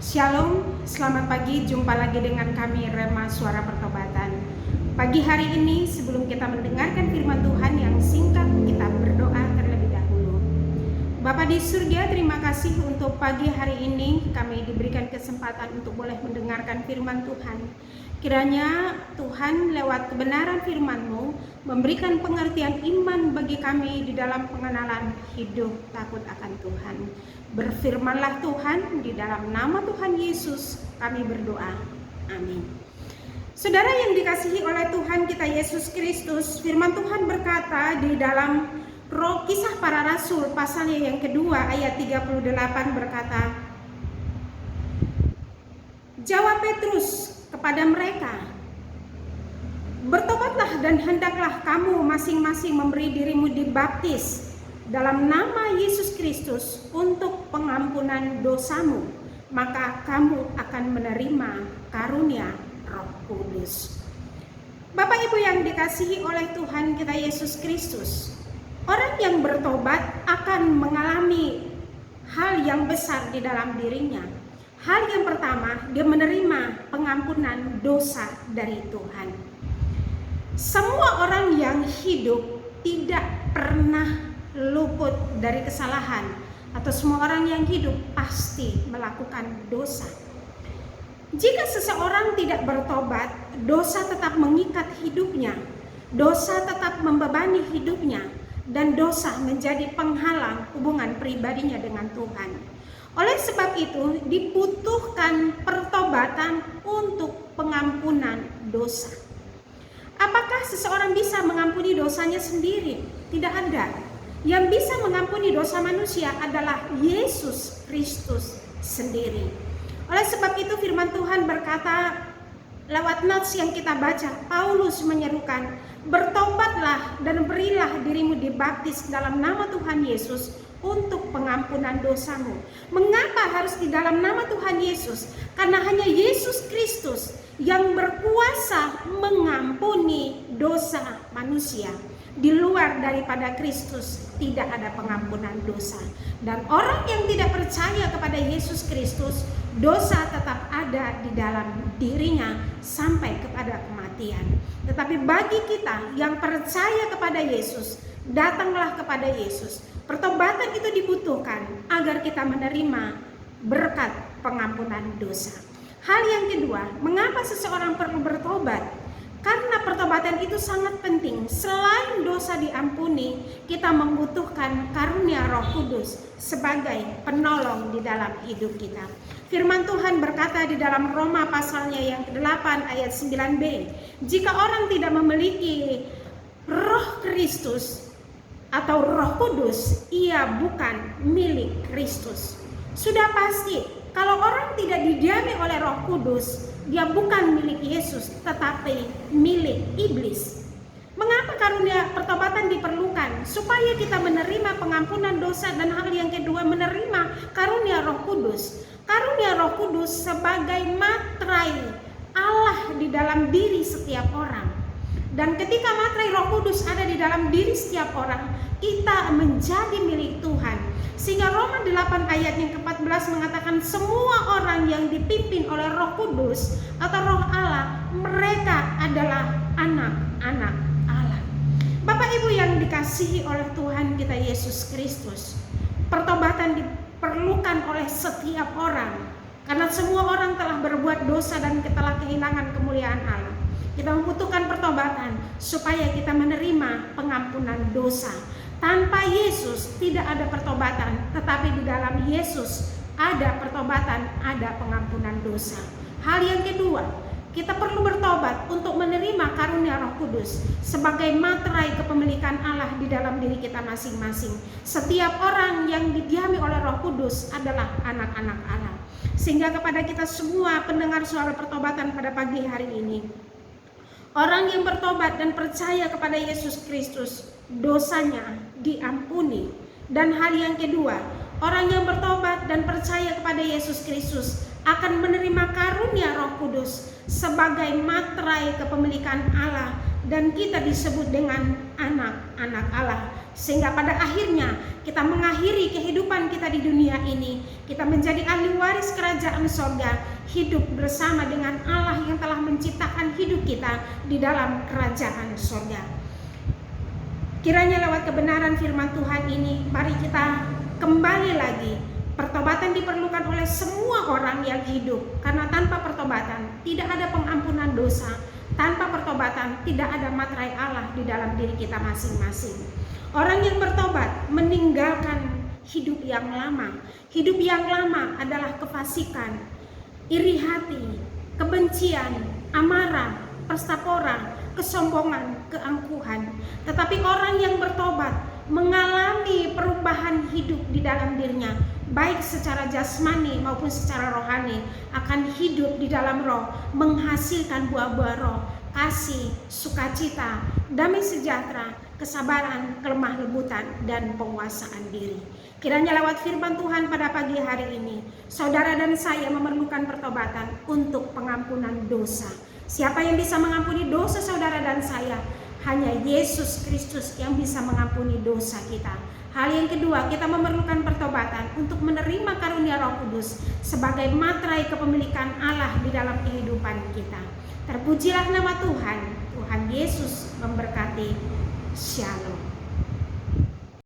Shalom, selamat pagi. Jumpa lagi dengan kami Rema Suara Pertobatan. Pagi hari ini sebelum kita mendengarkan firman Tuhan yang singkat, kita berdoa terlebih dahulu. Bapa di surga, terima kasih untuk pagi hari ini kami diberikan kesempatan untuk boleh mendengarkan firman Tuhan. Kiranya Tuhan lewat kebenaran firman-Mu memberikan pengertian iman bagi kami di dalam pengenalan hidup takut akan Tuhan. Berfirmanlah Tuhan, di dalam nama Tuhan Yesus kami berdoa. Amin. Saudara yang dikasihi oleh Tuhan kita Yesus Kristus, firman Tuhan berkata di dalam Kisah Para Rasul pasalnya yang kedua ayat 38 berkata, jawab Petrus kepada mereka, bertobatlah dan hendaklah kamu masing-masing memberi dirimu dibaptis dalam nama Yesus Kristus untuk pengampunan dosamu, maka kamu akan menerima karunia Roh Kudus. Bapak Ibu yang dikasihi oleh Tuhan kita Yesus Kristus, orang yang bertobat akan mengalami hal yang besar di dalam dirinya. Hal yang pertama, dia menerima pengampunan dosa dari Tuhan. Semua orang yang hidup tidak pernah luput dari kesalahan, atau semua orang yang hidup pasti melakukan dosa. Jika seseorang tidak bertobat, dosa tetap mengikat hidupnya, dosa tetap membebani hidupnya, dan dosa menjadi penghalang hubungan pribadinya dengan Tuhan. Oleh sebab itu dibutuhkan pertobatan untuk pengampunan dosa. Apakah seseorang bisa mengampuni dosanya sendiri? Tidak ada. Yang bisa mengampuni dosa manusia adalah Yesus Kristus sendiri. Oleh sebab itu firman Tuhan berkata lewat notes yang kita baca, Paulus menyerukan, bertobatlah dan berilah dirimu dibaptis dalam nama Tuhan Yesus untuk pengampunan dosamu. Mengapa harus di dalam nama Tuhan Yesus? Karena hanya Yesus Kristus yang berkuasa mengampuni dosa manusia. Di luar daripada Kristus tidak ada pengampunan dosa. Dan orang yang tidak percaya kepada Yesus Kristus, dosa tetap ada di dalam dirinya sampai kepada kematian. Tetapi bagi kita yang percaya kepada Yesus, datanglah kepada Yesus. Pertobatan itu dibutuhkan agar kita menerima berkat pengampunan dosa. Hal yang kedua, mengapa seseorang perlu bertobat? Karena pertobatan itu sangat penting. Selain dosa diampuni, kita membutuhkan karunia Roh Kudus sebagai penolong di dalam hidup kita. Firman Tuhan berkata di dalam Roma pasalnya yang ke-8 ayat 9b, jika orang tidak memiliki Roh Kristus atau Roh Kudus, ia bukan milik Kristus. Sudah pasti, kalau orang tidak didiami oleh Roh Kudus, dia bukan milik Yesus, tetapi milik iblis. Mengapa karunia pertobatan diperlukan? Supaya kita menerima pengampunan dosa, dan hal yang kedua, menerima karunia Roh Kudus. Karunia Roh Kudus sebagai materai Allah di dalam diri setiap orang. Dan ketika materai Roh Kudus ada di dalam diri setiap orang, kita menjadi milik Tuhan. Sehingga Roma 8 ayat yang ke-14 mengatakan semua orang yang dipimpin oleh Roh Kudus atau Roh Allah, mereka adalah anak-anak Allah. Bapak Ibu yang dikasihi oleh Tuhan kita Yesus Kristus, pertobatan diperlukan oleh setiap orang. Karena semua orang telah berbuat dosa dan telah kehilangan kemuliaan Allah. Kita membutuhkan pertobatan supaya kita menerima pengampunan dosa. Tanpa Yesus tidak ada pertobatan, tetapi di dalam Yesus ada pertobatan, ada pengampunan dosa. Hal yang kedua, kita perlu bertobat untuk menerima karunia Roh Kudus sebagai materai kepemilikan Allah di dalam diri kita masing-masing. Setiap orang yang didiami oleh Roh Kudus adalah anak-anak Allah. Sehingga kepada kita semua pendengar suara pertobatan pada pagi hari ini, orang yang bertobat dan percaya kepada Yesus Kristus, dosanya diampuni. Dan hal yang kedua, orang yang bertobat dan percaya kepada Yesus Kristus akan menerima karunia Roh Kudus sebagai materai kepemilikan Allah, dan kita disebut dengan anak-anak Allah. sehingga pada akhirnya kita mengakhiri kehidupan kita di dunia ini, kita menjadi ahli waris kerajaan sorga, hidup bersama dengan Allah yang telah menciptakan hidup kita di dalam kerajaan sorga. Kiranya lewat kebenaran firman Tuhan ini, mari kita kembali lagi. Pertobatan diperlukan oleh semua orang yang hidup, karena tanpa pertobatan tidak ada pengampunan dosa. Tanpa pertobatan tidak ada materai Allah di dalam diri kita masing-masing. Orang yang bertobat meninggalkan hidup yang lama. Hidup yang lama adalah kefasikan, iri hati, kebencian, amarah, perstaporan, kesombongan, keangkuhan. Tetapi orang yang bertobat mengalami perubahan hidup di dalam dirinya, baik secara jasmani maupun secara rohani, akan hidup di dalam roh, menghasilkan buah-buah roh, kasih, sukacita, damai sejahtera, kesabaran, kelemah lembutan, dan penguasaan diri. Kiranya lewat firman Tuhan pada pagi hari ini, saudara dan saya memerlukan pertobatan untuk pengampunan dosa. Siapa yang bisa mengampuni dosa saudara dan saya? Hanya Yesus Kristus yang bisa mengampuni dosa kita. Hal yang kedua, kita memerlukan pertobatan untuk menerima karunia Roh Kudus sebagai materai kepemilikan Allah di dalam kehidupan kita. Terpujilah nama Tuhan. Tuhan Yesus memberkati. Shalom.